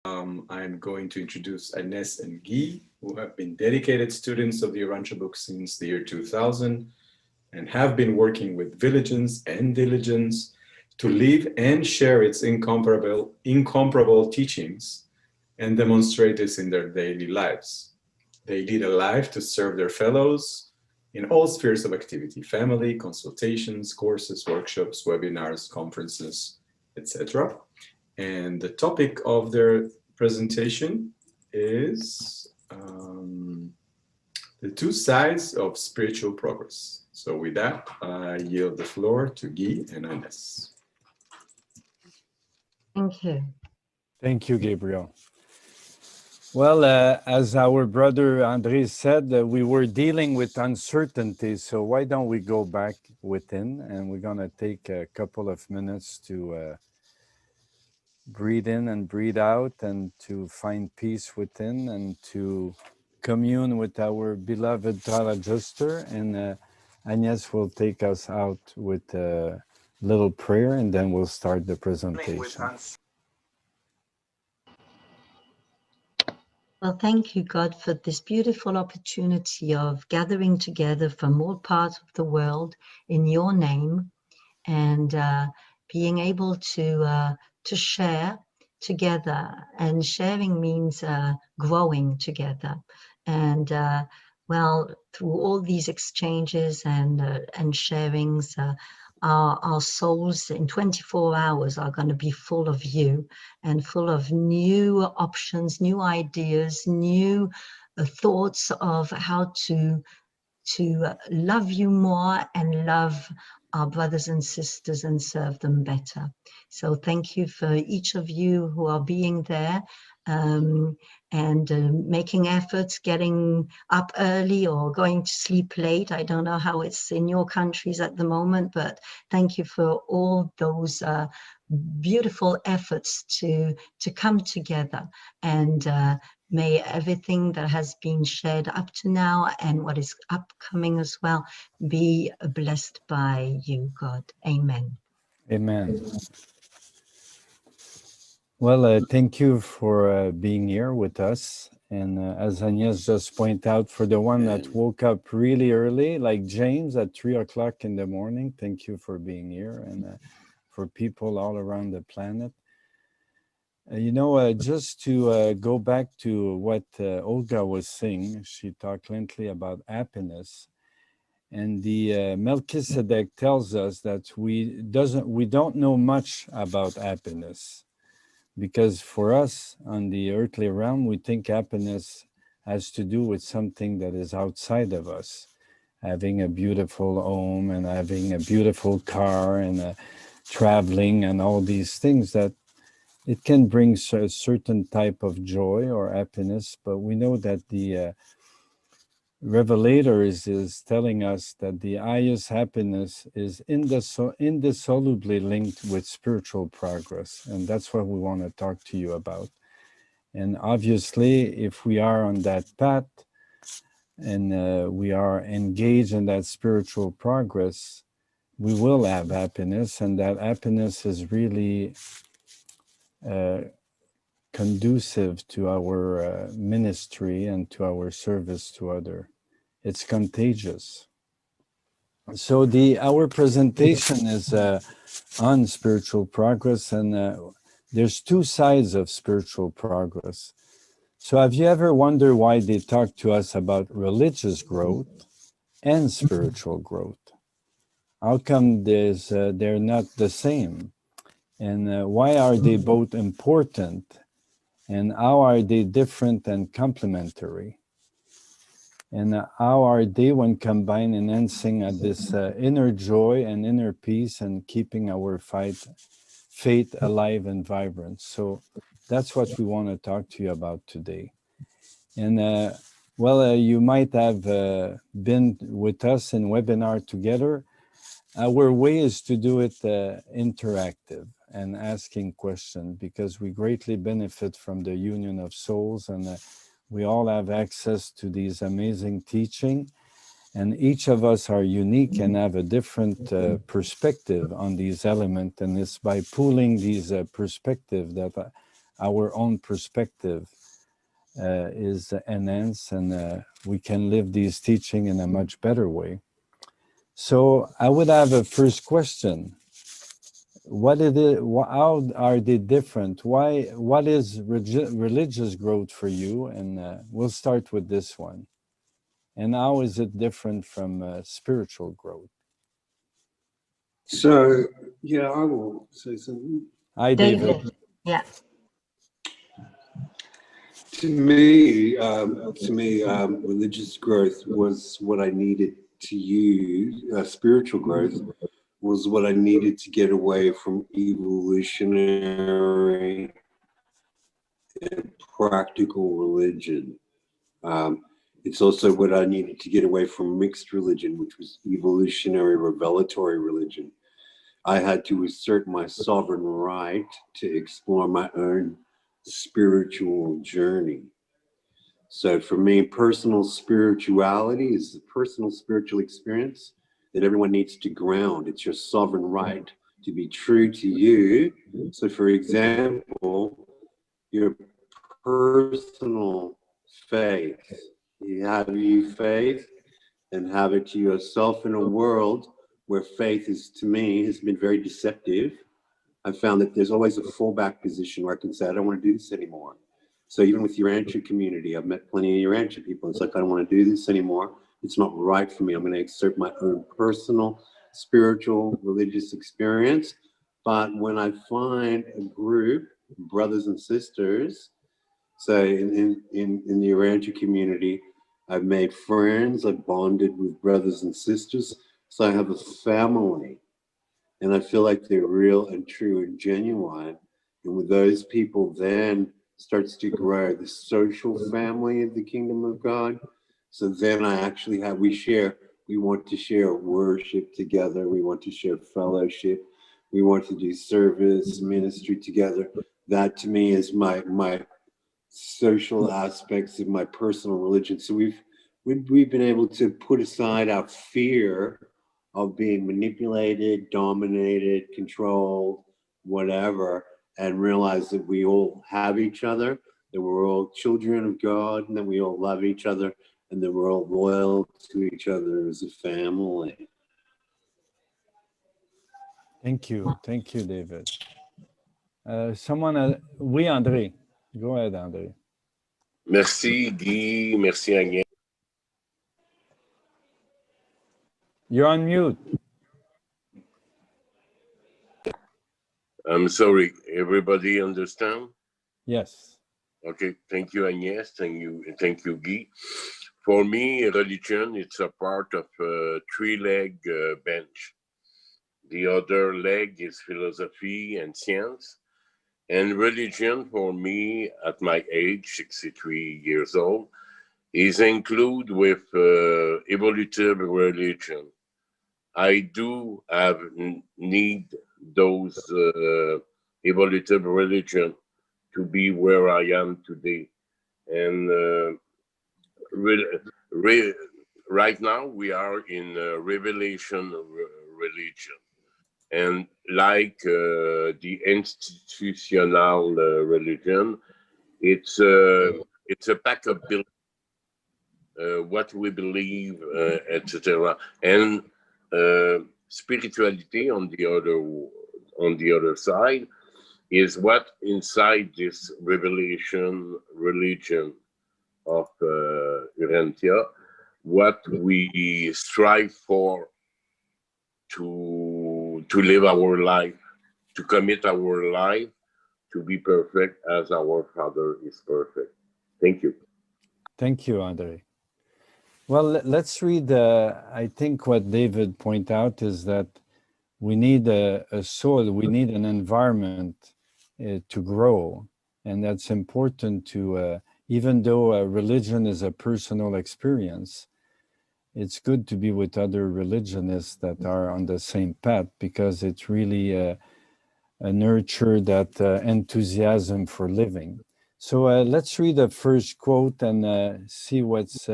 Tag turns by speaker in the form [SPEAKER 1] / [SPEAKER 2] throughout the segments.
[SPEAKER 1] I'm going to introduce Agnès and Guy, who have been dedicated students of the Urantia book since the year 2000 and have been working with diligence and diligence to live and share its incomparable teachings and demonstrate this in their daily lives. They lead a life to serve their fellows in all spheres of activity, family, consultations, courses, workshops, webinars, conferences, etc. And the topic of their presentation is the two sides of spiritual progress. So with that, I yield the floor to Guy and Agnès.
[SPEAKER 2] Thank you.
[SPEAKER 3] Thank you, Gabriel. Well, as our brother André said, we were dealing with uncertainty, so why don't we go back within, and we're going to take a couple of minutes to breathe in and breathe out, and to find peace within, and to commune with our beloved thought adjuster. And Agnès will take us out with a little prayer, and then we'll start the presentation.
[SPEAKER 2] Well, thank you, God, for this beautiful opportunity of gathering together from all parts of the world in your name, and being able to share together. And sharing means growing together. And well, through all these exchanges and sharings, our souls in 24 hours are going to be full of you and full of new options, new ideas, new thoughts of how to love you more and love our brothers and sisters and serve them better. So thank you for each of you who are being there and making efforts, getting up early or going to sleep late. I don't know how it's in your countries at the moment, but thank you for all those beautiful efforts to come together. And may everything that has been shared up to now and what is upcoming as well be blessed by you, God. Amen.
[SPEAKER 3] Amen. Well, thank you for being here with us. And as Agnès just pointed out, for the one that woke up really early, like James at 3 o'clock in the morning, thank you for being here. And for people all around the planet. You know, just to go back to what Olga was saying, she talked lengthily about happiness. And the Melchizedek tells us that we don't know much about happiness, because for us on the earthly realm, we think happiness has to do with something that is outside of us, having a beautiful home and having a beautiful car and traveling and all these things that it can bring a certain type of joy or happiness, but we know that the Revelator is telling us that the highest happiness is indissolubly linked with spiritual progress, and that's what we want to talk to you about. And obviously, if we are on that path and we are engaged in that spiritual progress, we will have happiness, and that happiness is really conducive to our ministry and to our service to others. It's contagious. So our presentation is on spiritual progress, and there's two sides of spiritual progress. So have you ever wondered why they talk to us about religious growth and spiritual growth? How come they're not the same? And why are they both important? And how are they different and complementary? And how are they, when combined, enhancing this inner joy and inner peace and keeping our faith alive and vibrant? So that's what we want to talk to you about today. And well, you might have been with us in webinar together. Our way is to do it interactive and asking questions, because we greatly benefit from the union of souls, and we all have access to these amazing teaching, and each of us are unique and have a different perspective on these elements, and it's by pooling these perspectives that our own perspective is enhanced, and we can live these teaching in a much better way. So I would have a first question. What it is, how are they different? What is religious growth for you? And we'll start with this one. And how is it different from spiritual growth?
[SPEAKER 4] So, yeah, I will say something.
[SPEAKER 3] Hi, David.
[SPEAKER 2] Yeah.
[SPEAKER 4] To me, religious growth was what I needed to use. Spiritual growth was what I needed to get away from evolutionary and practical religion. It's also what I needed to get away from mixed religion, which was evolutionary revelatory religion. I had to assert my sovereign right to explore my own spiritual journey. So for me, personal spirituality is the personal spiritual experience that everyone needs to ground. It's your sovereign right to be true to you. So for example, your personal faith, you have your faith and have it to yourself in a world where faith is, to me, has been very deceptive. I found that there's always a fallback position where I can say, I don't want to do this anymore. So even with Urantia community, I've met plenty of Urantia people. It's like, I don't want to do this anymore. It's not right for me. I'm going to exert my own personal, spiritual, religious experience. But when I find a group, brothers and sisters, so in the Urantia community, I've made friends, I've bonded with brothers and sisters. So I have a family. And I feel like they're real and true and genuine. And with those people, then starts to grow the social family of the kingdom of God. So then I actually have, we want to share worship together. We want to share fellowship. We want to do service, ministry together. That to me is my social aspects of my personal religion. So we've been able to put aside our fear of being manipulated, dominated, controlled, whatever, and realize that we all have each other, that we're all children of God, and that we all love each other, and that we're all loyal to each other as a family.
[SPEAKER 3] Thank you, David. Oui, André. Go ahead, André.
[SPEAKER 5] Merci, Guy. Merci, Agnès.
[SPEAKER 3] You're on mute.
[SPEAKER 5] I'm sorry. Everybody understand?
[SPEAKER 3] Yes.
[SPEAKER 5] Okay. Thank you, Agnès. Thank you, Guy. For me, religion, it's a part of a three-leg bench. The other leg is philosophy and science. And religion, for me, at my age, 63 years old, is included with evolutive religion. I do have need those evolutive religion to be where I am today. And right now we are in revelation religion. And like the institutional religion, it's a pack of beliefs, what we believe, etc. And spirituality on the other side is what inside this revelation religion of Urantia, what we strive for to live our life, to commit our life, to be perfect as our Father is perfect. Thank you.
[SPEAKER 3] Thank you, André. Well, let's read, I think what David pointed out is that we need a soil, we need an environment to grow. And that's important to, even though religion is a personal experience, it's good to be with other religionists that are on the same path, because it's really a nurture that enthusiasm for living. So let's read the first quote and see what's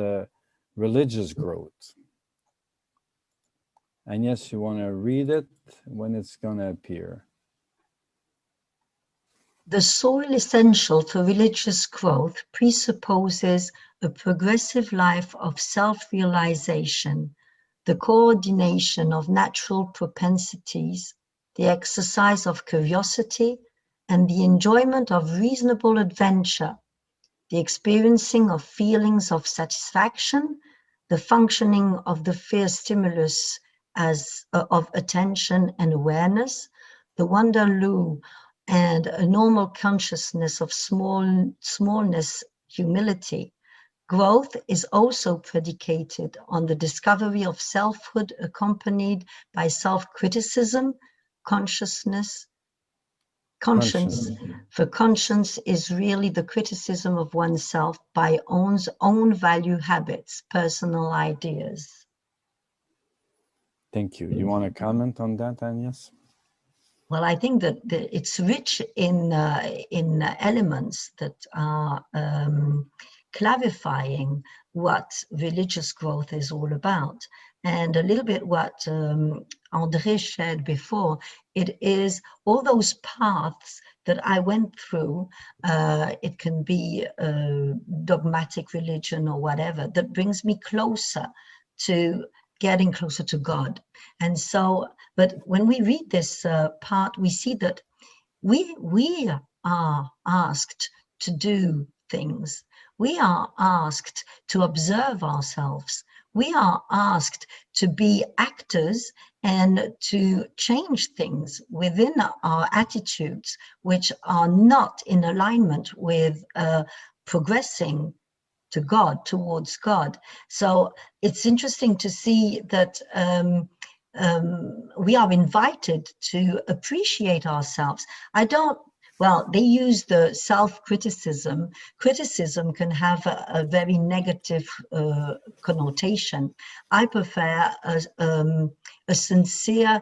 [SPEAKER 3] religious growth. Agnès, you want to read it when it's going to appear?
[SPEAKER 2] The soil essential for religious growth presupposes a progressive life of self-realization, the coordination of natural propensities, the exercise of curiosity, and the enjoyment of reasonable adventure, the experiencing of feelings of satisfaction, the functioning of the fear stimulus of attention and awareness, the wonderloo and a normal consciousness of smallness, humility. Growth is also predicated on the discovery of selfhood accompanied by self-criticism, conscience. For conscience is really the criticism of oneself by one's own value habits, personal ideas.
[SPEAKER 3] Thank you. You want to comment on that, Agnès?
[SPEAKER 2] Well, I think that it's rich in elements that are clarifying what religious growth is all about. And a little bit what André shared before, it is all those paths that I went through. It can be dogmatic religion or whatever that brings me closer to getting closer to God. And so, but when we read this part, we see that we are asked to do things. We are asked to observe ourselves. We are asked to be actors and to change things within our attitudes, which are not in alignment with progressing to God, towards God. So it's interesting to see that we are invited to appreciate ourselves. Well, they use the self-criticism. Criticism can have a very negative connotation. I prefer a sincere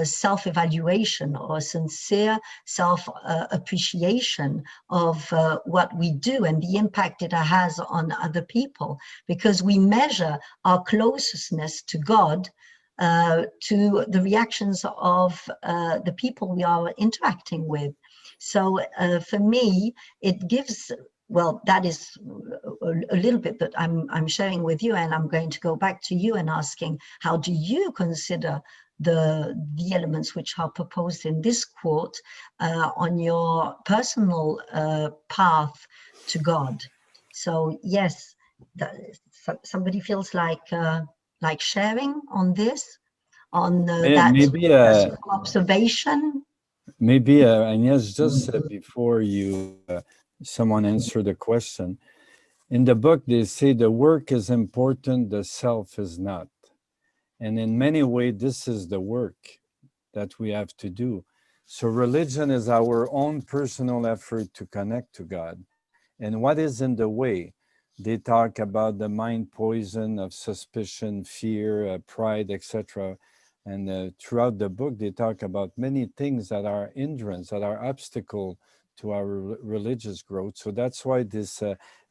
[SPEAKER 2] self-evaluation or sincere self-appreciation of what we do and the impact it has on other people, because we measure our closeness to God to the reactions of the people we are interacting with. So for me, it gives, well, that is a little bit that I'm sharing with you, and I'm going to go back to you and asking, how do you consider the elements which are proposed in this quote on your personal path to God? So yes, somebody feels like sharing on this, on that
[SPEAKER 3] Maybe
[SPEAKER 2] personal observation.
[SPEAKER 3] Maybe Agnès, just before you someone answer the question, in the book they say the work is important, the self is not. And in many ways, this is the work that we have to do. So religion is our own personal effort to connect to God. And what is in the way? They talk about the mind poison of suspicion, fear, pride, etc. And throughout the book, they talk about many things that are hindrance, that are obstacle to our religious growth. So that's why this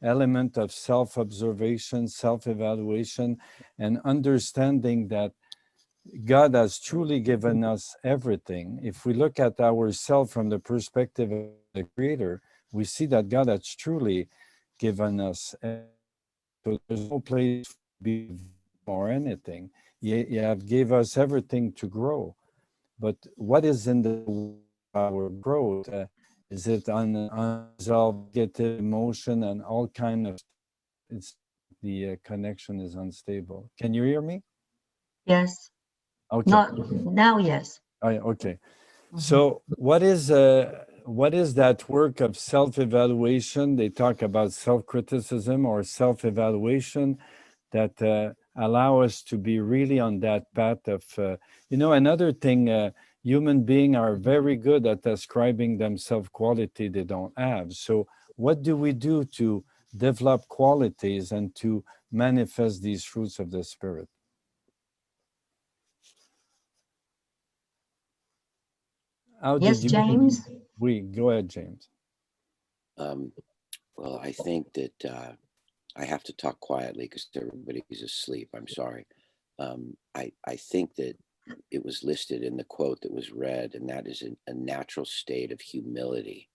[SPEAKER 3] element of self-observation, self-evaluation, and understanding that God has truly given us everything. If we look at ourselves from the perspective of the Creator, we see that God has truly given us everything. So there's no place to be or anything. He have gave us everything to grow. But what is in the way of our growth? Is it unresolved negative emotion and all kind of? It's the connection is unstable. Can you hear me?
[SPEAKER 2] Yes.
[SPEAKER 3] Okay.
[SPEAKER 2] Not now, yes.
[SPEAKER 3] Okay. So what is that work of self-evaluation? They talk about self-criticism or self-evaluation that allow us to be really on that path of, another thing, human beings are very good at ascribing themselves quality they don't have. So what do we do to develop qualities and to manifest these fruits of the Spirit?
[SPEAKER 2] Yes, James?
[SPEAKER 3] Go ahead, James.
[SPEAKER 6] Well, I think that I have to talk quietly because everybody's asleep. I'm sorry. I think that it was listed in the quote that was read, and that is a natural state of humility.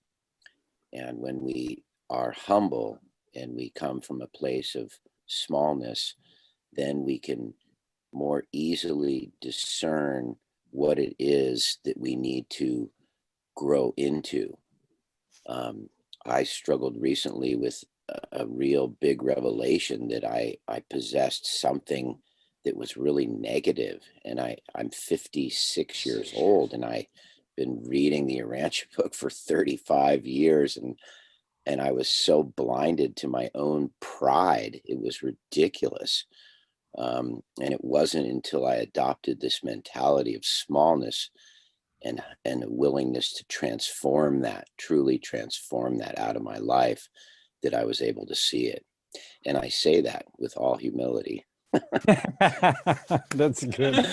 [SPEAKER 6] And when we are humble and we come from a place of smallness, then we can more easily discern what it is that we need to grow into. I struggled recently with a real big revelation that I possessed something that was really negative. And I'm 56 years old, and I've been reading the Urantia book for 35 years. And I was so blinded to my own pride. It was ridiculous. And it wasn't until I adopted this mentality of smallness and a willingness to transform that, truly transform that out of my life, that I was able to see it. And I say that with all humility.
[SPEAKER 3] That's good.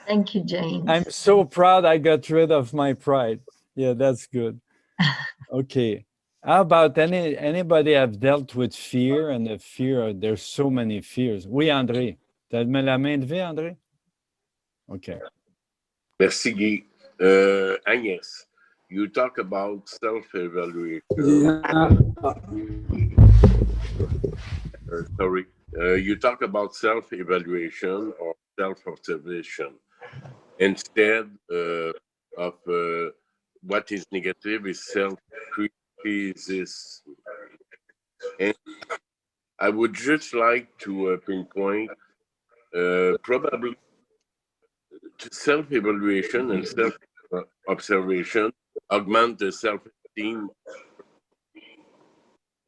[SPEAKER 2] Thank you, James.
[SPEAKER 3] I'm so proud I got rid of my pride. Yeah, that's good. Okay. How about anybody have dealt with fear and the fear? There's so many fears. Oui, André. T'as mis la main levée, André? Okay.
[SPEAKER 5] Merci, Guy. Agnès, you talk about self-evaluation.
[SPEAKER 4] Yeah.
[SPEAKER 5] Sorry. You talk about self-evaluation or self-observation instead of what is negative is self-criticism. And I would just like to pinpoint probably self-evaluation and self-observation augment the self-esteem.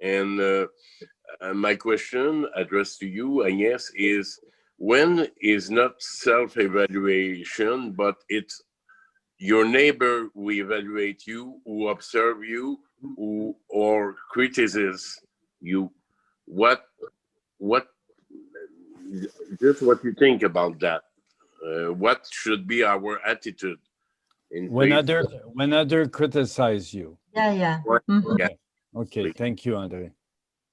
[SPEAKER 5] And my question addressed to you, Agnès, is when is not self-evaluation, but it's your neighbor who evaluate you, who observe you, who or criticizes you. What just what you think about that? What should be our attitude in
[SPEAKER 3] When
[SPEAKER 5] favor?
[SPEAKER 3] other criticize you.
[SPEAKER 2] Yeah.
[SPEAKER 5] Yeah.
[SPEAKER 3] Okay, thank you, André.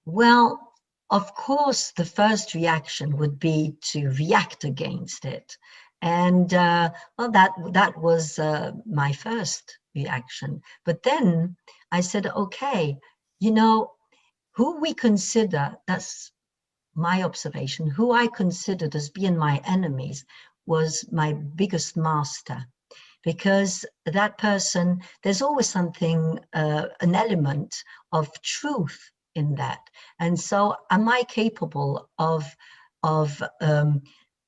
[SPEAKER 2] Well, of course, the first reaction would be to react against it. And well, that was my first reaction. But then I said, okay, who we consider, that's my observation, who I considered as being my enemies was my biggest master. Because that person, there's always something, an element of truth in that. And so am I capable of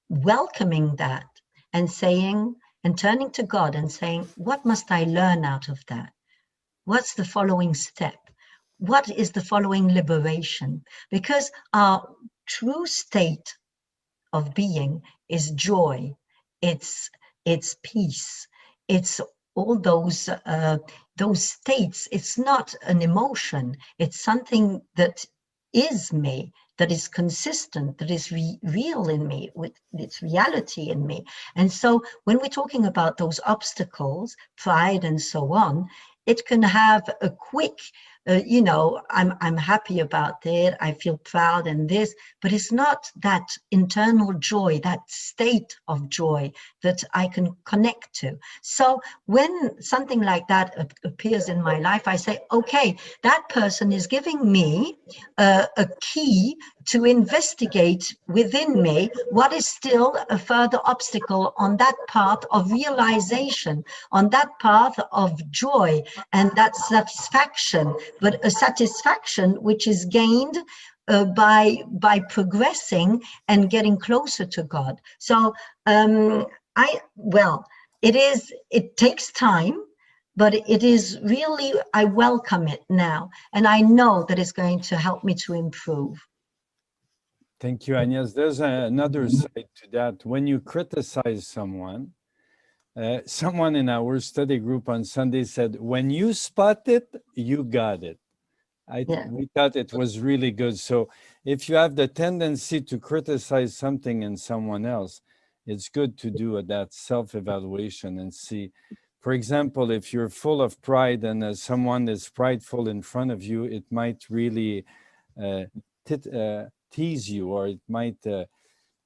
[SPEAKER 2] welcoming that and saying, and turning to God and saying, what must I learn out of that? What's the following step? What is the following liberation? Because our true state of being is joy, it's peace, it's all those states. It's not an emotion, it's something that is me, that is consistent, that is real in me, with its reality in me. And so when we're talking about those obstacles, pride and so on, it can have a quick, I'm happy about it, I feel proud and this, but it's not that internal joy, that state of joy that I can connect to. So when something like that appears in my life, I say, okay, that person is giving me a key to investigate within me what is still a further obstacle on that path of realization, on that path of joy and that satisfaction, but a satisfaction which is gained by progressing and getting closer to God. So it takes time, but it is really, I welcome it now, and I know that it's going to help me to improve.
[SPEAKER 3] Thank you, Agnès. There's another side to that. When you criticize someone, someone in our study group on Sunday said, when you spot it, you got it. We thought it was really good. So if you have the tendency to criticize something in someone else, it's good to do that self-evaluation and see. For example, if you're full of pride and someone is prideful in front of you, it might really tease you, or it might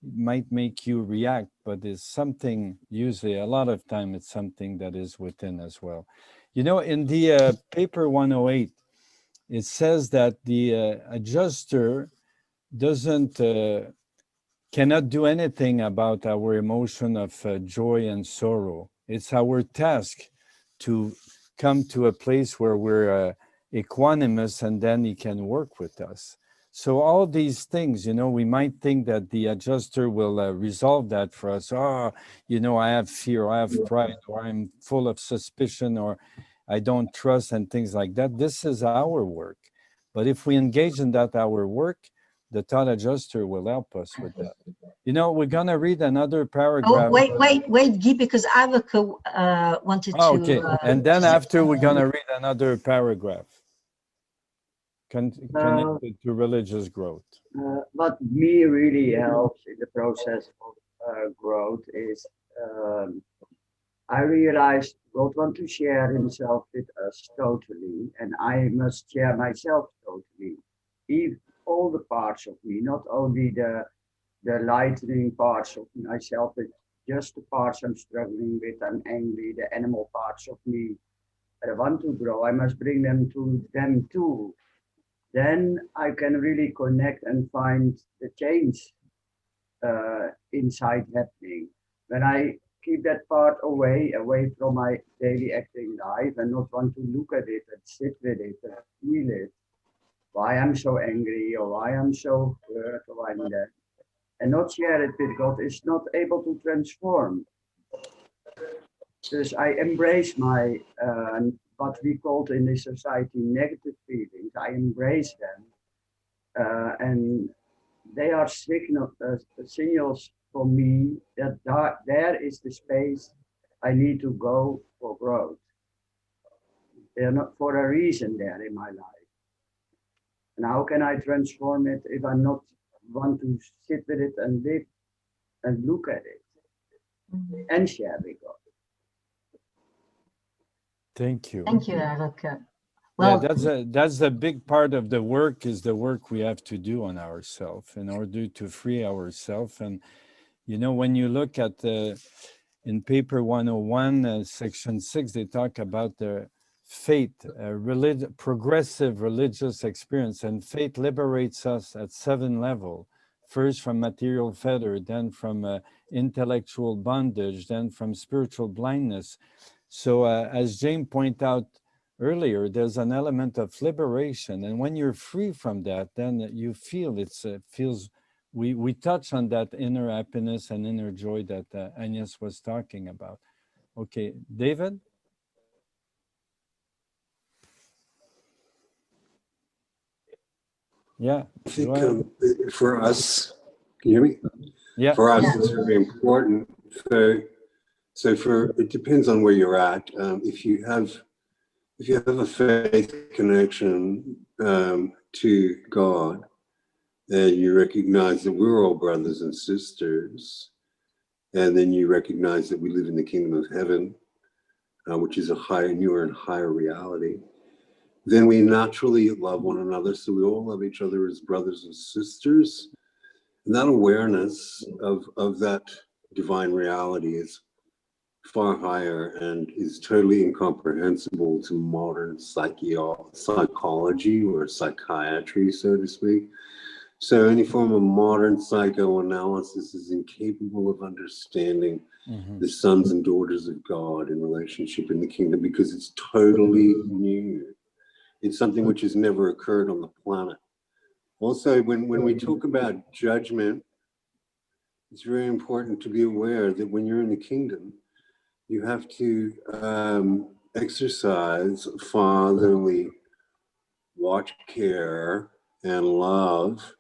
[SPEAKER 3] might make you react, but it's something, usually a lot of time, it's something that is within as well. You know, in the paper 108, it says that the adjuster doesn't, cannot do anything about our emotion of joy and sorrow. It's our task to come to a place where we're equanimous, and then he can work with us. So all these things, you know, we might think that the adjuster will resolve that for us. Oh, you know, I have fear, I have pride, or I'm full of suspicion, or I don't trust, and things like that. This is our work. But if we engage in that, our work, the thought adjuster will help us with that. You know, we're going to read another
[SPEAKER 2] Oh,
[SPEAKER 3] paragraph.
[SPEAKER 2] wait, Guy, because Avika wanted
[SPEAKER 3] Oh,
[SPEAKER 2] to.
[SPEAKER 3] okay. And then after, we're going to read another paragraph connected to religious growth.
[SPEAKER 7] What me really helps in the process of growth is I realized God wants to share himself with us totally, and I must share myself totally. Even all the parts of me, not only the lightening parts of myself, but just the parts I'm struggling with, I'm angry, the animal parts of me that I want to grow, I must bring them to them too. Then I can really connect and find the change inside happening. When I keep that part away from my daily acting life and not want to look at it and sit with it and feel it, why I'm so angry or why I'm so hurt or why I'm that, and not share it with God, is not able to transform. Dus I embrace my, what we call in this society, negative feelings. I embrace them. And they are signals for me that there is the space I need to go for growth. They're not for a reason there in my life. And how can I transform it if I not want to sit with it and live and look at it and share with God?
[SPEAKER 3] Thank you.
[SPEAKER 2] Thank you, Avika.
[SPEAKER 3] Well, yeah, that's a big part of the work, is the work we have to do on ourselves in order to free ourselves. And, you know, when you look at in paper 101, section 6, they talk about the faith, progressive religious experience, and faith liberates us at 7 levels. First from material fetter, then from intellectual bondage, then from spiritual blindness. So as James pointed out earlier, there's an element of liberation, and when you're free from that, then you feel feels. We touch on that inner happiness and inner joy that Agnès was talking about. Okay, David. Yeah.
[SPEAKER 4] I think for us, can you hear me?
[SPEAKER 3] Yeah.
[SPEAKER 4] For us, it's very important. So it depends on where you're at. If you have a faith connection to God, and you recognize that we're all brothers and sisters, and then you recognize that we live in the kingdom of heaven, which is a higher, newer and higher reality, then we naturally love one another. So we all love each other as brothers and sisters. And that awareness of that divine reality is far higher and is totally incomprehensible to modern psychology or psychiatry, so to speak. So any form of modern psychoanalysis is incapable of understanding the sons and daughters of God in relationship in the kingdom, because it's totally new. It's something which has never occurred on the planet. Also, when we talk about judgment, it's very important to be aware that when you're in the kingdom, you have to exercise fatherly watch, care, and love.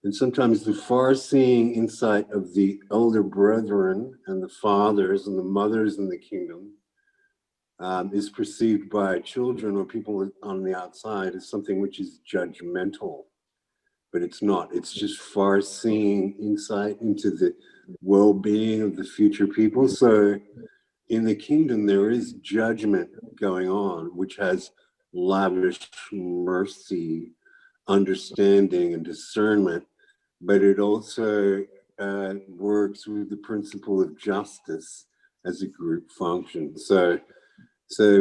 [SPEAKER 4] And sometimes the far-seeing insight of the elder brethren and the fathers and the mothers in the kingdom is perceived by children or people on the outside as something which is judgmental. But it's not. It's just far-seeing insight into the well-being of the future people. So in the kingdom, there is judgment going on, which has lavish mercy, understanding, and discernment. But it also works with the principle of justice as a group function. So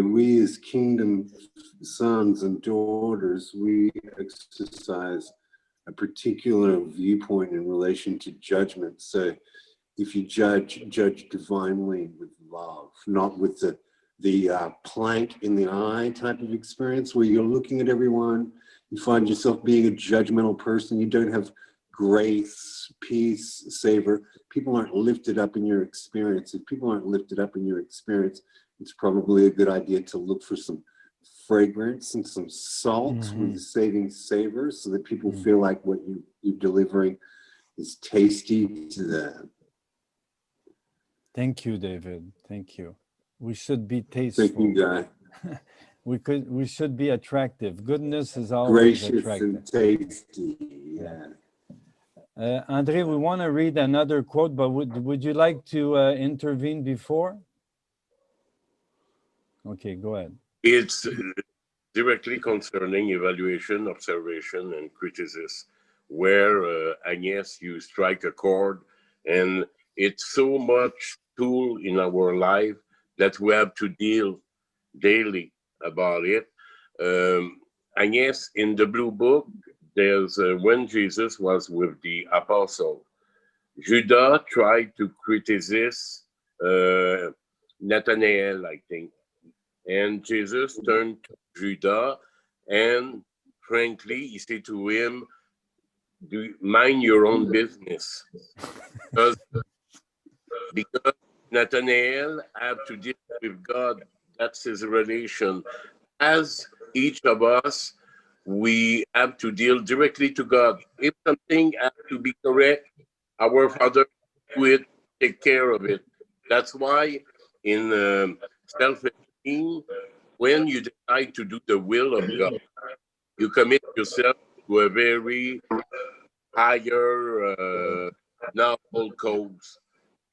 [SPEAKER 4] we as kingdom sons and daughters, we exercise a particular viewpoint in relation to judgment. So if you judge divinely with love, not with the plank in the eye type of experience where you're looking at everyone, you find yourself being a judgmental person, you don't have grace, peace, savor. People aren't lifted up in your experience. If people aren't lifted up in your experience, it's probably a good idea to look for some fragrance and some salt with the saving savor so that people feel like what you're delivering is tasty to them.
[SPEAKER 3] Thank you, David. Thank you. We should be tasteful.
[SPEAKER 4] Thank you, Guy.
[SPEAKER 3] We should be attractive. Goodness is always
[SPEAKER 4] gracious
[SPEAKER 3] attractive.
[SPEAKER 4] and tasty. Yeah.
[SPEAKER 3] Andre, we want to read another quote, but would you like to intervene before? Okay, go ahead.
[SPEAKER 5] It's directly concerning evaluation, observation, and criticism, where Agnès, you strike a chord, and it's so much tool in our life that we have to deal daily about it. Agnès, in the Blue Book, there's when Jesus was with the apostle, Judas tried to criticize Nathanael, I think. And Jesus turned to Judas and frankly, he said to him, mind your own business. Because Nathanael had to deal with God. That's his relation. As each of us, we have to deal directly to God. If something has to be correct, our Father will take care of it. That's why in self-esteem, when you decide to do the will of God, you commit yourself to a very higher noble cause.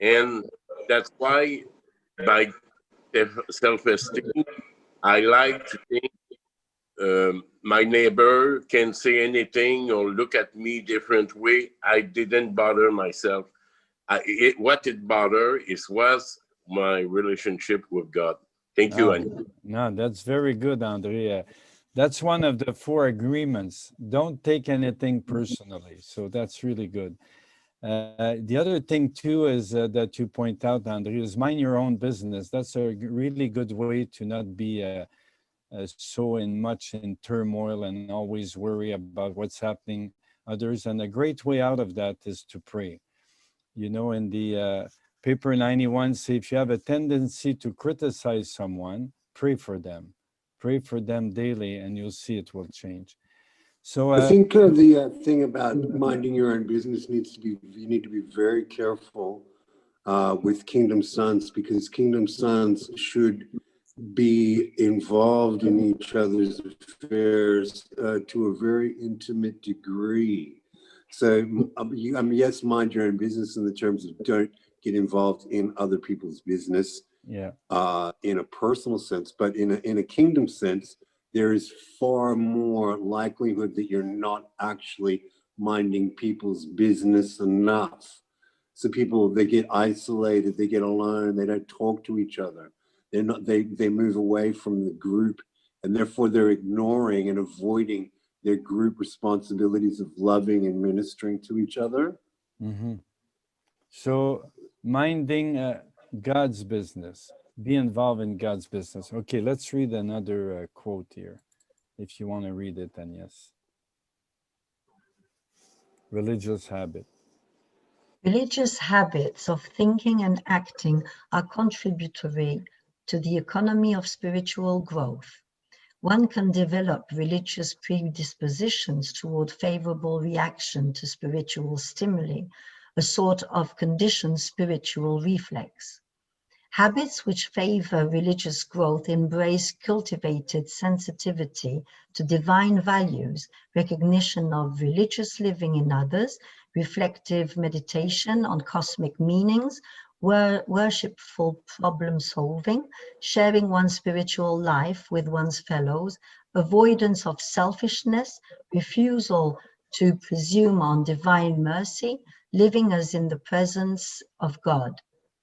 [SPEAKER 5] And that's why by self-esteem, I like to think my neighbor can say anything or look at me different way. I didn't bother myself. What it bothered was my relationship with God. Thank you, Annie.
[SPEAKER 3] No, that's very good, Andrea. That's one of the 4 agreements. Don't take anything personally. So that's really good. The other thing too is that you point out, Andrea, is mind your own business. That's a really good way to not be so much in turmoil and always worry about what's happening others. And a great way out of that is to pray. You know, in the paper 91 say, if you have a tendency to criticize someone, pray for them. Pray for them daily and you'll see it will change. So
[SPEAKER 4] I think the thing about minding your own business needs to be, you need to be very careful with Kingdom Sons, because Kingdom Sons should be involved in each other's affairs to a very intimate degree. So yes, mind your own business in the terms of don't get involved in other people's business.
[SPEAKER 3] Yeah.
[SPEAKER 4] In a personal sense, but in a kingdom sense, there is far more likelihood that you're not actually minding people's business enough. So people, they get isolated, they get alone, they don't talk to each other. They're not, they move away from the group, and therefore they're ignoring and avoiding their group responsibilities of loving and ministering to each other.
[SPEAKER 3] Mm-hmm. So minding God's business, be involved in God's business. Okay, let's read another quote here. If you want to read it, then yes. Religious habit.
[SPEAKER 2] Religious habits of thinking and acting are contributory to the economy of spiritual growth. One can develop religious predispositions toward favorable reaction to spiritual stimuli, a sort of conditioned spiritual reflex. Habits which favor religious growth embrace cultivated sensitivity to divine values, recognition of religious living in others, reflective meditation on cosmic meanings, worshipful problem solving, sharing one's spiritual life with one's fellows, avoidance of selfishness, refusal to presume on divine mercy, living as in the presence of God.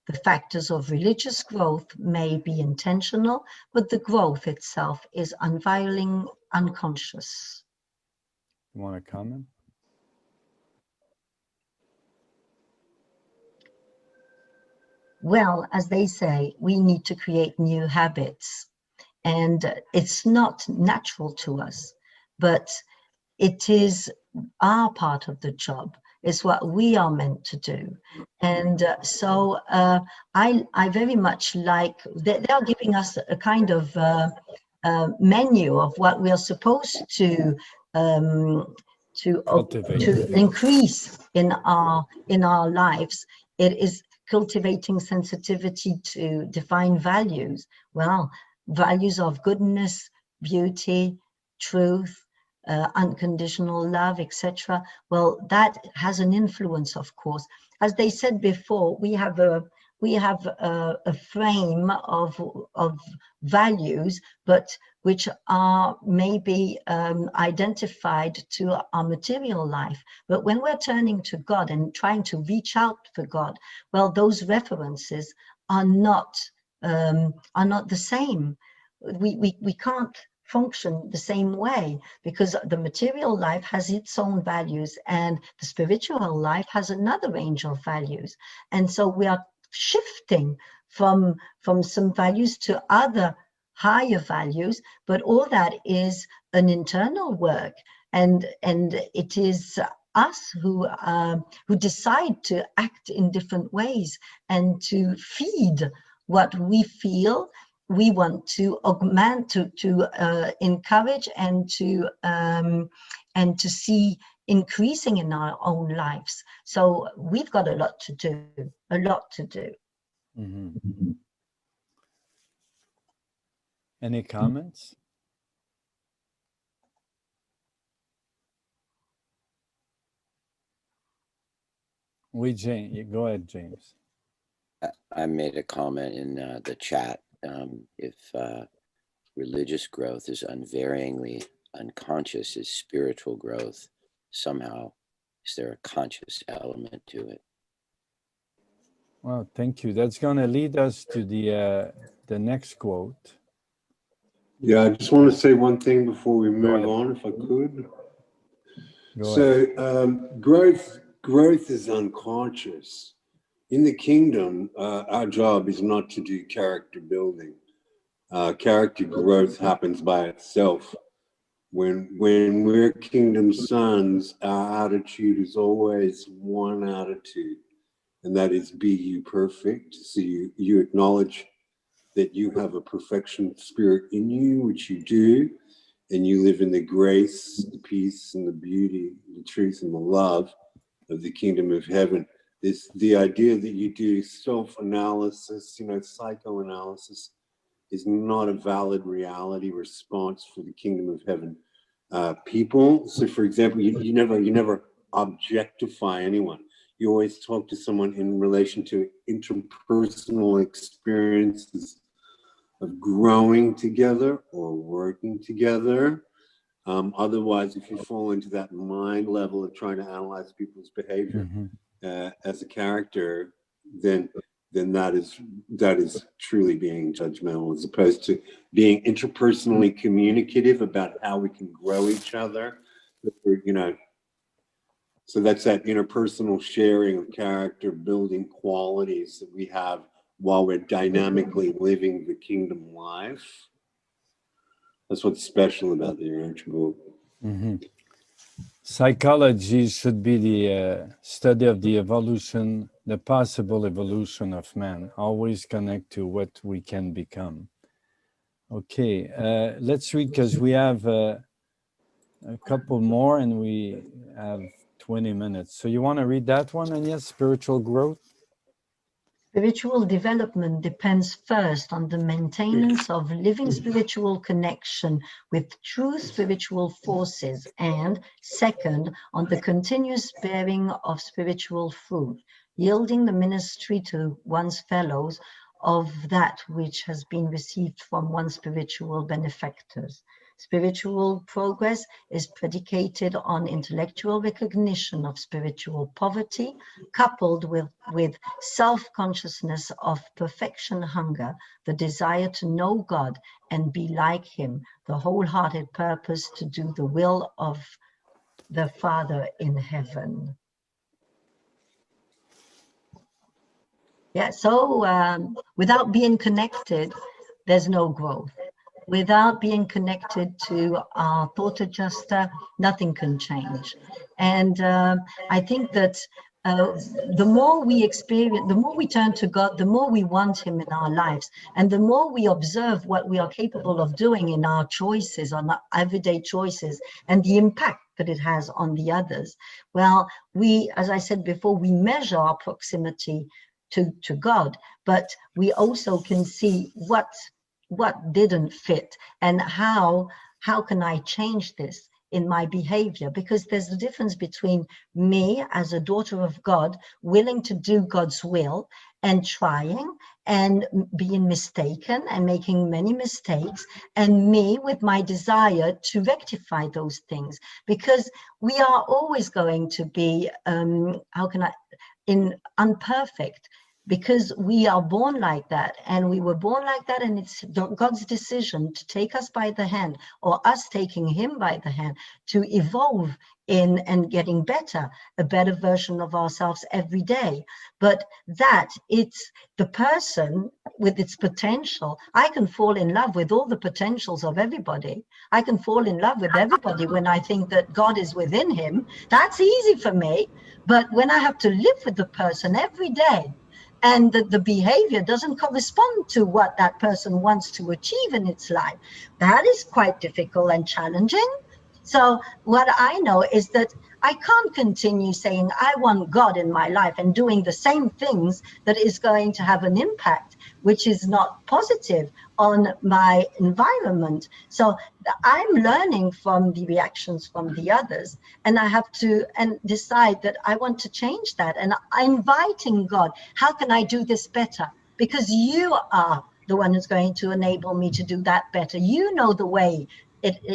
[SPEAKER 2] The factors of religious growth may be intentional, but the growth itself is unveiling unconscious.
[SPEAKER 3] You want to comment?
[SPEAKER 2] Well, as they say, we need to create new habits, and it's not natural to us, but it is our part of the job. It's what we are meant to do. And so I very much like, they're giving us a kind of menu of what we are supposed to increase in our lives. It is cultivating sensitivity to define values. Well, values of goodness, beauty, truth, unconditional love, etc. Well, that has an influence, of course. As they said before, we have a frame of values, but which are maybe identified to our material life. But when we're turning to God and trying to reach out for God, well, those references are not the same. We can't function the same way, because the material life has its own values and the spiritual life has another range of values. And so we are shifting from some values to other higher values, but all that is an internal work, and it is us who decide to act in different ways and to feed what we feel we want to augment, to encourage, and to see increasing in our own lives. So we've got a lot to do, a lot to do.
[SPEAKER 3] Mm-hmm. Any comments? Go ahead, James.
[SPEAKER 6] I made a comment in the chat. If religious growth is unvaryingly unconscious, is spiritual growth somehow, is there a conscious element to it?
[SPEAKER 3] Well, thank you. That's going to lead us to the next quote.
[SPEAKER 4] Yeah, I just want to say one thing before we move on, if I could. Growth is unconscious. In the kingdom, our job is not to do character building. Character growth happens by itself. When we're kingdom sons, our attitude is always one attitude, and that is be you perfect. So you acknowledge that you have a perfection spirit in you, which you do, and you live in the grace, the peace, and the beauty, the truth, and the love of the kingdom of heaven. The idea that you do self-analysis, psychoanalysis, is not a valid reality response for the kingdom of heaven people. So, for example, you never objectify anyone. You always talk to someone in relation to interpersonal experiences of growing together or working together. Otherwise, if you fall into that mind level of trying to analyze people's behavior as a character, then that is truly being judgmental, as opposed to being interpersonally communicative about how we can grow each other. So that's that interpersonal sharing of character building qualities that we have while we're dynamically living the kingdom life. That's what's special about the Urantia book.
[SPEAKER 3] Mm-hmm. Psychology should be the study of the evolution, the possible evolution of man, always connect to what we can become. Okay, let's read, because we have a couple more and we have 20 minutes. So you want to read that one, Agnès, spiritual growth?
[SPEAKER 2] Spiritual development depends first on the maintenance of living spiritual connection with true spiritual forces, and second, on the continuous bearing of spiritual fruit, yielding the ministry to one's fellows of that which has been received from one's spiritual benefactors. Spiritual progress is predicated on intellectual recognition of spiritual poverty, coupled with self-consciousness of perfection hunger, the desire to know God and be like him, the wholehearted purpose to do the will of the Father in heaven. Yeah, so without being connected, there's no growth. Without being connected to our thought adjuster, nothing can change. And I think that the more we experience, the more we turn to God, the more we want him in our lives. And the more we observe what we are capable of doing in our choices, on our everyday choices, and the impact that it has on the others. Well, we, as I said before, we measure our proximity to God, but we also can see what didn't fit and how can I change this in my behavior, because there's a difference between me as a daughter of God willing to do God's will and trying and being mistaken and making many mistakes, and me with my desire to rectify those things, because we are always going to be unperfect, because we are born like that, and we were born like that, and it's God's decision to take us by the hand, or us taking him by the hand, to evolve in and getting better, a better version of ourselves every day. But that it's the person with its potential. I can fall in love with all the potentials of everybody. I can fall in love with everybody when I think that God is within him. That's easy for me. But when I have to live with the person every day, and the behavior doesn't correspond to what that person wants to achieve in its life, that is quite difficult and challenging. So what I know is that I can't continue saying I want God in my life and doing the same things that is going to have an impact which is not positive on my environment. So I'm learning from the reactions from the others, and I have to decide that I want to change that, and I'm inviting God, how can I do this better? Because you are the one who's going to enable me to do that better. You know the way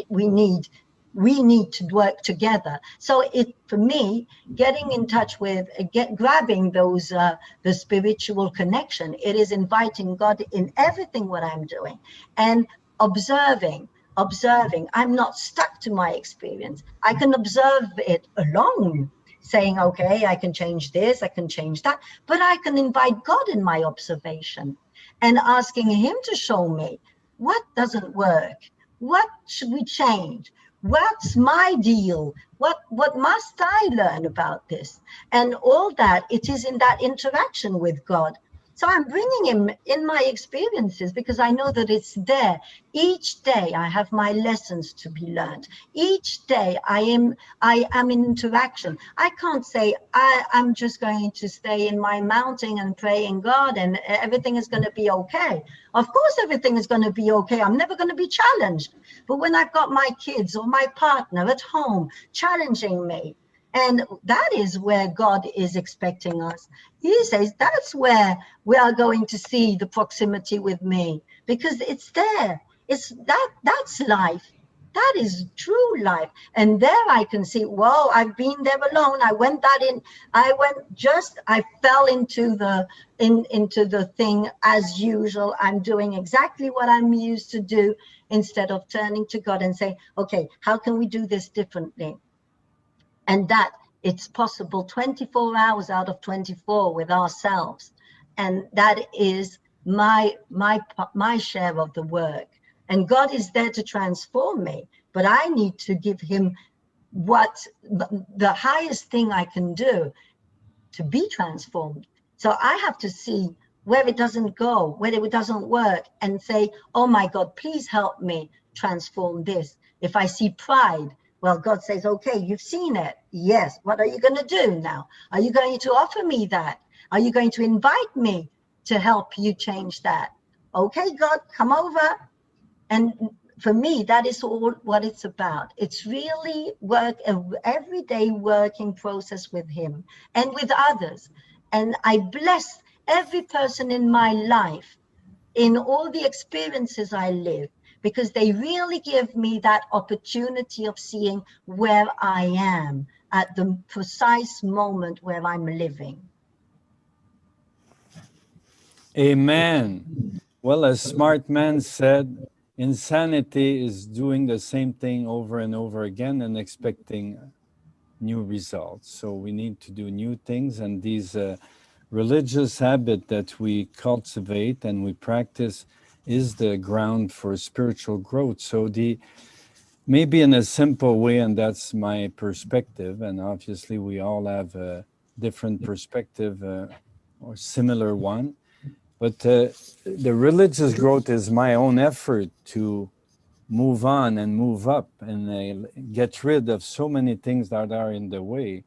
[SPEAKER 2] we need to work together. So for me, getting in touch with, grabbing those, the spiritual connection, it is inviting God in everything what I'm doing, and observing. I'm not stuck to my experience. I can observe it alone, saying, okay, I can change this, I can change that, but I can invite God in my observation and asking him to show me what doesn't work, what should we change, what's my deal, what must I learn about this, and all that. It is in that interaction with God. So I'm bringing him in my experiences, because I know that it's there. Each day I have my lessons to be learned. Each day I am in interaction. I can't say I'm just going to stay in my mountain and pray in God and everything is going to be okay. Of course everything is going to be okay. I'm never going to be challenged. But when I've got my kids or my partner at home challenging me, and that is where God is expecting us. He says that's where we are going to see the proximity with me, because it's there. It's that's life. That is true life. And there I can see, whoa, I've been there alone. I fell into the thing as usual. I'm doing exactly what I'm used to do, instead of turning to God and saying, okay, how can we do this differently? And that it's possible 24 hours out of 24 with ourselves. And that is my share of the work. And God is there to transform me, but I need to give him what the highest thing I can do to be transformed. So I have to see where it doesn't go, where it doesn't work, and say, oh my God, please help me transform this. If I see pride, well, God says, okay, you've seen it. Yes. What are you going to do now? Are you going to offer me that? Are you going to invite me to help you change that? Okay, God, come over. And for me, that is all what it's about. It's really an everyday working process with him and with others. And I bless every person in my life, in all the experiences I live, because they really give me that opportunity of seeing where I am at the precise moment where I'm living.
[SPEAKER 3] Amen. Well, a smart man said, insanity is doing the same thing over and over again and expecting new results. So we need to do new things, and these religious habit that we cultivate and we practice is the ground for spiritual growth. So maybe in a simple way, and that's my perspective, and obviously we all have a different perspective or similar one, but the religious growth is my own effort to move on and move up and get rid of so many things that are in the way.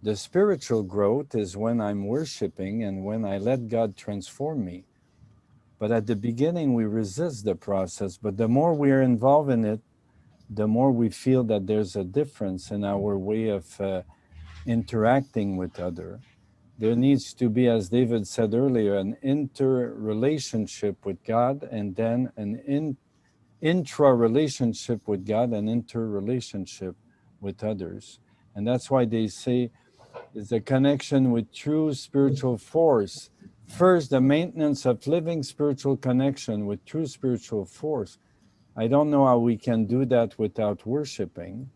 [SPEAKER 3] The spiritual growth is when I'm worshiping and when I let God transform me. But at the beginning, we resist the process. But the more we are involved in it, the more we feel that there's a difference in our way of interacting with others. There needs to be, as David said earlier, an interrelationship with God, and then an intra-relationship with God and interrelationship with others. And that's why they say it's a connection with true spiritual force. First, the maintenance of living spiritual connection with true spiritual force. I don't know how we can do that without worshiping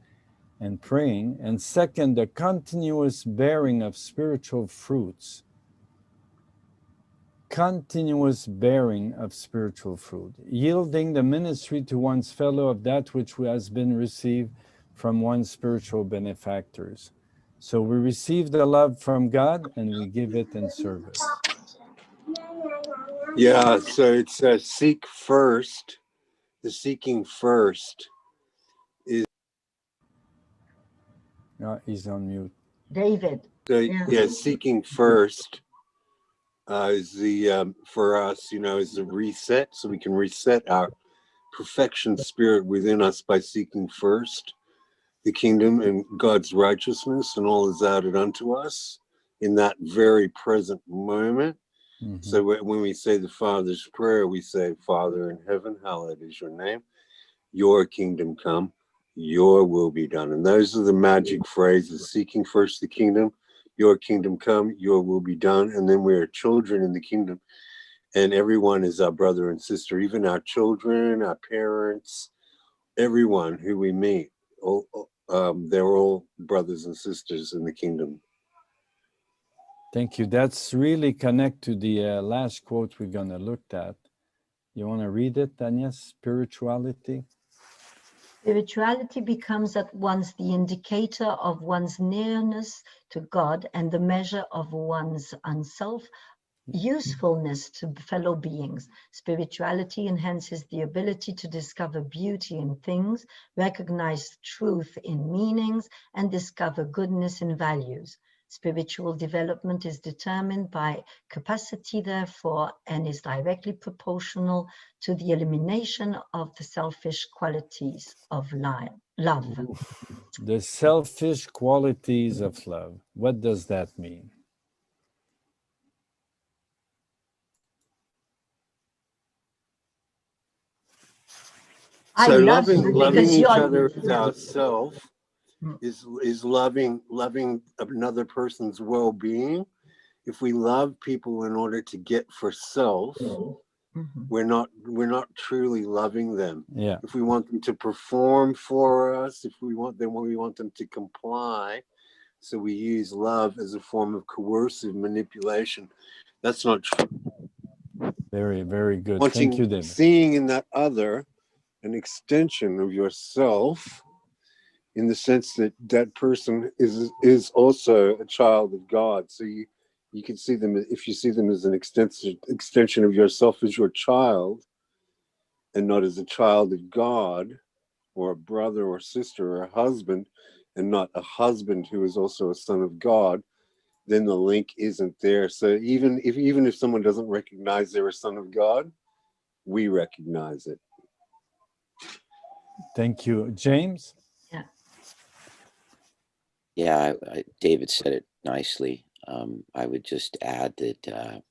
[SPEAKER 3] and praying. And second, the continuous bearing of spiritual fruits. Continuous bearing of spiritual fruit, yielding the ministry to one's fellow of that which has been received from one's spiritual benefactors. So we receive the love from God and we give it in service.
[SPEAKER 4] Yeah, so it's seek first. The seeking first is.
[SPEAKER 3] He's on mute.
[SPEAKER 2] David.
[SPEAKER 4] Yeah, seeking first is the for us, is the reset, so we can reset our perfection spirit within us by seeking first the kingdom and God's righteousness, and all is added unto us in that very present moment.
[SPEAKER 3] Mm-hmm.
[SPEAKER 4] So when we say the Father's Prayer, we say, Father in heaven, hallowed is your name. Your kingdom come, your will be done. And those are the magic phrases: seeking first the kingdom, your kingdom come, your will be done. And then we are children in the kingdom. And everyone is our brother and sister, even our children, our parents, everyone who we meet. They're all brothers and sisters in the kingdom.
[SPEAKER 3] Thank you. That's really connect to the last quote we're going to look at. You want to read it, Agnès? Spirituality.
[SPEAKER 2] Spirituality becomes at once the indicator of one's nearness to God and the measure of one's unself usefulness to fellow beings. Spirituality enhances the ability to discover beauty in things, recognize truth in meanings, and discover goodness in values. Spiritual development is determined by capacity, therefore, and is directly proportional to the elimination of the selfish qualities of love.
[SPEAKER 3] The selfish qualities of love. What does that mean?
[SPEAKER 4] So loving each other as ourselves is loving another person's well-being. If we love people in order to get for self, we're not truly loving them.
[SPEAKER 3] Yeah.
[SPEAKER 4] If we want them to perform for us, if we want them to comply, so we use love as a form of coercive manipulation. That's not true.
[SPEAKER 3] Very, very good. Thank you, David.
[SPEAKER 4] Seeing in that other an extension of yourself, in the sense that that person is also a child of God. So you can see them, if you see them as an extension of yourself as your child, and not as a child of God, or a brother or sister or a husband, and not a husband who is also a son of God, then the link isn't there. So even if someone doesn't recognize they're a son of God, we recognize it.
[SPEAKER 3] Thank you. James?
[SPEAKER 6] Yeah, David said it nicely. I would just add that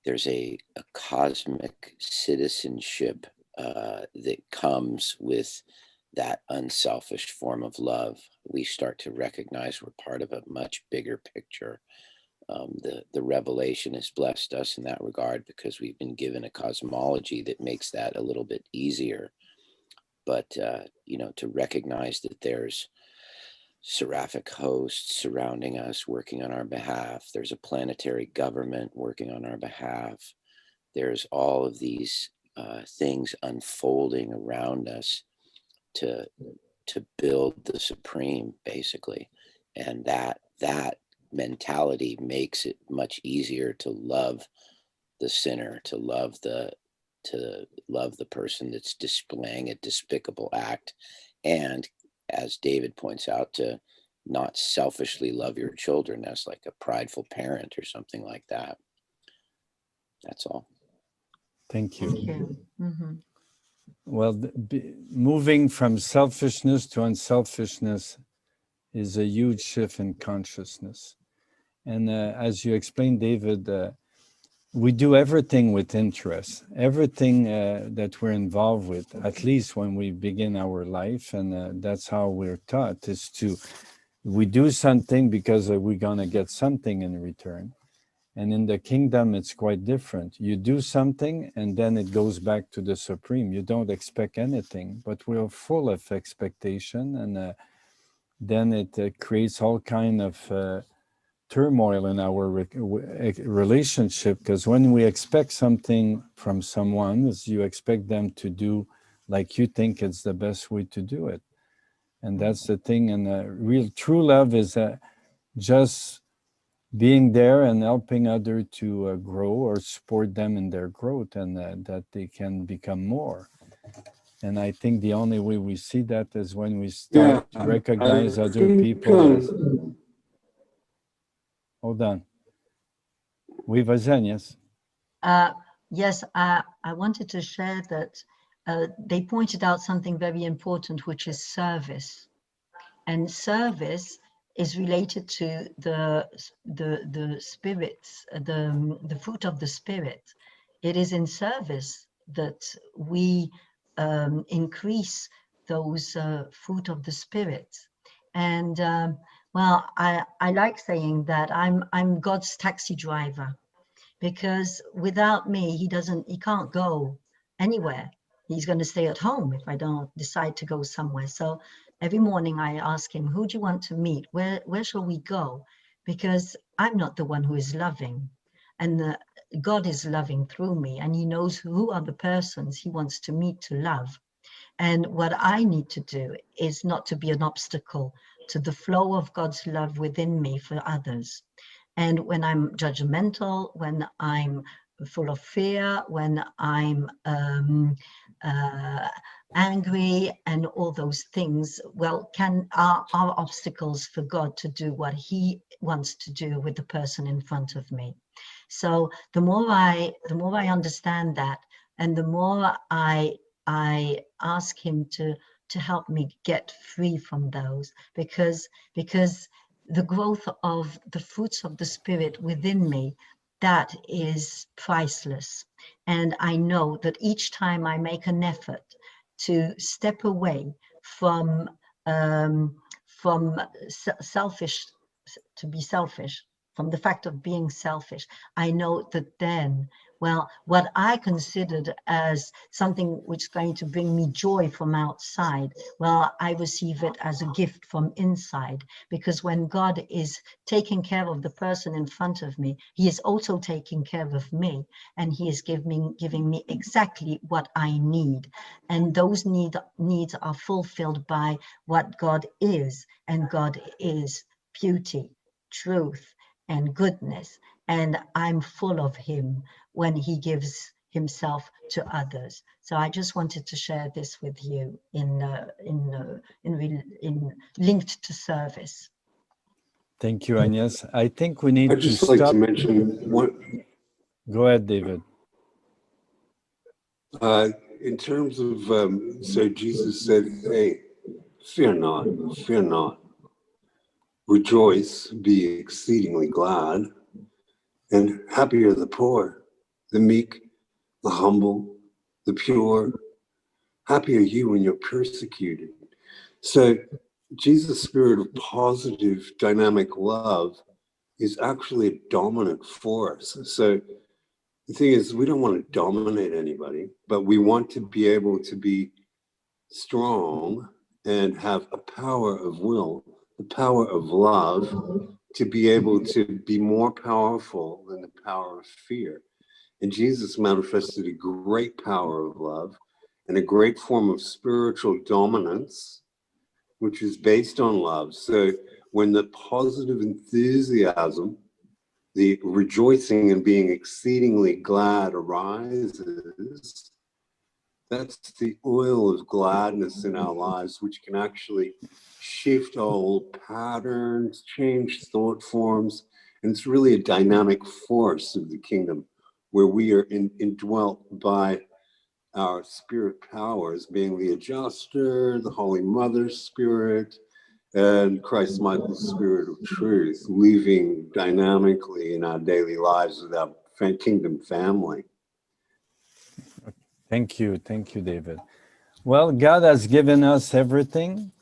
[SPEAKER 6] there's a cosmic citizenship that comes with that unselfish form of love. We start to recognize we're part of a much bigger picture. The revelation has blessed us in that regard because we've been given a cosmology that makes that a little bit easier. But, to recognize that there's seraphic hosts surrounding us, working on our behalf. There's a planetary government working on our behalf. There's all of these things unfolding around us to build the supreme, basically. And that mentality makes it much easier to love the sinner, to love the person that's displaying a despicable act, and as David points out, to not selfishly love your children as like a prideful parent or something like that. That's all.
[SPEAKER 3] Thank you.
[SPEAKER 2] Thank you. Mm-hmm.
[SPEAKER 3] Well, moving from selfishness to unselfishness is a huge shift in consciousness. And as you explained, David, we do everything with interest, everything that we're involved with, at least when we begin our life. And that's how we're taught, is we do something because we're going to get something in return. And in the kingdom, it's quite different. You do something and then it goes back to the supreme. You don't expect anything, but we're full of expectation. And then it creates all kind of turmoil in our relationship, because when we expect something from someone, you expect them to do like you think it's the best way to do it. And that's the thing. And real true love is just being there and helping others to grow or support them in their growth, and that they can become more. And I think the only way we see that is when we start to recognize other people as... Hold on. Oui, vas-y, Agnès.
[SPEAKER 2] Yes, I wanted to share that they pointed out something very important, which is service. And service is related to the spirits, the fruit of the spirit. It is in service that we increase those fruit of the spirit. And well, I like saying that I'm God's taxi driver, because without me, he can't go anywhere. He's going to stay at home if I don't decide to go somewhere. So every morning I ask him, who do you want to meet? Where shall we go? Because I'm not the one who is loving, and God is loving through me, and he knows who are the persons he wants to meet to love. And what I need to do is not to be an obstacle to the flow of God's love within me for others. And when I'm judgmental, when I'm full of fear, when I'm angry, and all those things, well, are obstacles for God to do what he wants to do with the person in front of me. So the more I understand that, and the more I ask him to help me get free from those, because the growth of the fruits of the spirit within me, that is priceless. And I know that each time I make an effort to step away from selfish, to be selfish, from the fact of being selfish, I know that then, well, what I considered as something which is going to bring me joy from outside, well, I receive it as a gift from inside, because when God is taking care of the person in front of me, he is also taking care of me, and he is giving me exactly what I need. And those needs are fulfilled by what God is, and God is beauty, truth, and goodness, and I'm full of him when he gives himself to others. So I just wanted to share this with you in linked to service.
[SPEAKER 3] Thank you, Agnès. I think we need
[SPEAKER 4] I'd
[SPEAKER 3] to
[SPEAKER 4] just
[SPEAKER 3] stop.
[SPEAKER 4] like to mention one.
[SPEAKER 3] Go ahead, David.
[SPEAKER 4] In terms of, so Jesus said, hey, fear not, fear not. Rejoice, be exceedingly glad, and happy are the poor, the meek, the humble, the pure, Happy are you when you're persecuted. So Jesus' spirit of positive, dynamic love is actually a dominant force. So the thing is, we don't want to dominate anybody, but we want to be able to be strong and have a power of will, the power of love, to be able to be more powerful than the power of fear. And Jesus manifested a great power of love and a great form of spiritual dominance, which is based on love. So when the positive enthusiasm, the rejoicing and being exceedingly glad arises, that's the oil of gladness in our lives, which can actually shift old patterns, change thought forms. And it's really a dynamic force of the kingdom where we are indwelt by our spirit powers, being the adjuster, the Holy Mother's spirit, and Christ Michael's spirit of truth, living dynamically in our daily lives with our kingdom family.
[SPEAKER 3] Thank you, David. Well, God has given us everything,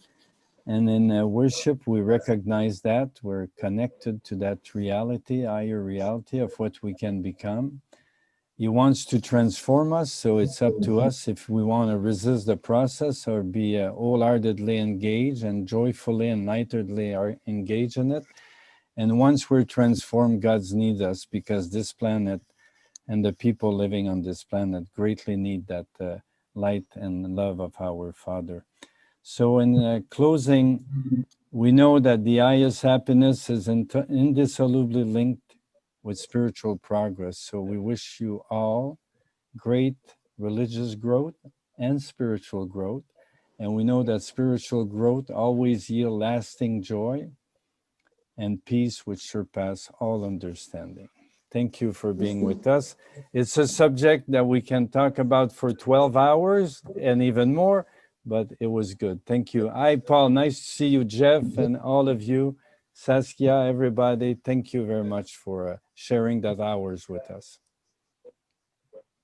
[SPEAKER 3] and in worship we recognize that we're connected to that reality, higher reality of what we can become. He wants to transform us, so it's up to us if we want to resist the process or be wholeheartedly engaged and joyfully and lightly engaged in it. And once we're transformed, God needs us, because this planet and the people living on this planet greatly need that light and love of our Father. So in closing, we know that the highest happiness is indissolubly linked with spiritual progress. So we wish you all great religious growth and spiritual growth. And we know that spiritual growth always yields lasting joy and peace which surpass all understanding. Thank you for being with us. It's a subject that we can talk about for 12 hours and even more, but it was good. Thank you. Hi, Paul. Nice to see you, Jeff, and all of you. Saskia, everybody, thank you very much for sharing that hours with us.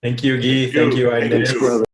[SPEAKER 1] Thank you, Guy. Thank you, Agnès.